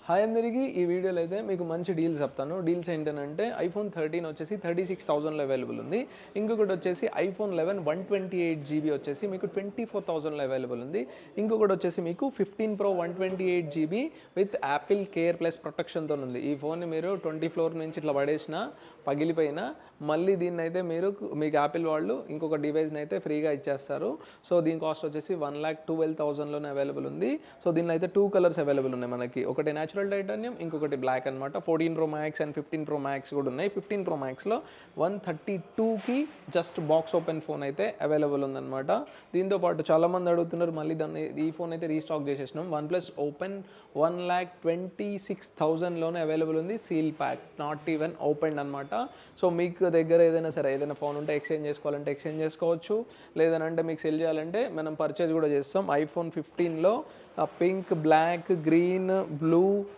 Hi అందరికీ ఈ వీడియోలో అయితే మీకు మంచి డీల్స్ చెప్తాను. డీల్స్ ఏంటంటే ఐఫోన్ 13 వచ్చేసి 36,000లో అవైలబుల్ ఉంది. ఇంకొకటి వచ్చేసి ఐఫోన్ 11 128GB వచ్చేసి మీకు 24,000లో అవైలబుల్ ఉంది. ఇంకొకటి వచ్చేసి మీకు 15 Pro 128GB with AppleCare plus ప్రొటెక్షన్తో ఉంది. ఈ ఫోన్ని మీరు 20 ఫ్లోర్ నుంచి ఇట్లా పడేసినా పగిలిపోయినా మళ్ళీ దీన్ని అయితే మీకు యాపిల్ వాళ్ళు ఇంకొక డివైస్ని అయితే ఫ్రీగా ఇచ్చేస్తారు. సో దీని కాస్ట్ వచ్చేసి 1,12,000లోనే అవైలబుల్ ఉంది. సో దీనిలో అయితే 2 కలర్స్ అవైలబుల్ ఉన్నాయి మనకి. ఒకటి న్యాచురల్ టైటానియం, ఇంకొకటి బ్లాక్ అనమాట. 14 Pro Max and 15 Pro Max కూడా ఉన్నాయి. 15 Pro Maxలో 132కి జస్ట్ బాక్స్ ఓపెన్ ఫోన్ అయితే అవైలబుల్ ఉందన్నమాట. దీంతో పాటు చాలామంది అడుగుతున్నారు, మళ్ళీ ఈ ఫోన్ అయితే రీస్టాక్ చేసేసినాం. OnePlus ఓపెన్ 1,26,000లోనే అవైలబుల్ ఉంది. Seal pack, not even open అనమాట. సో మీకు దగ్గర ఏదైనా సరే ఏదైనా ఫోన్ ఉంటే ఎక్స్చేంజ్ చేసుకోవాలంటే ఎక్స్చేంజ్ చేసుకోవచ్చు. లేదనంటే మీకు సెల్ చేయాలంటే మనం పర్చేజ్ కూడా చేస్తాం. ఐఫోన్ 15లో పింక్, బ్లాక్, గ్రీన్, బ్లూ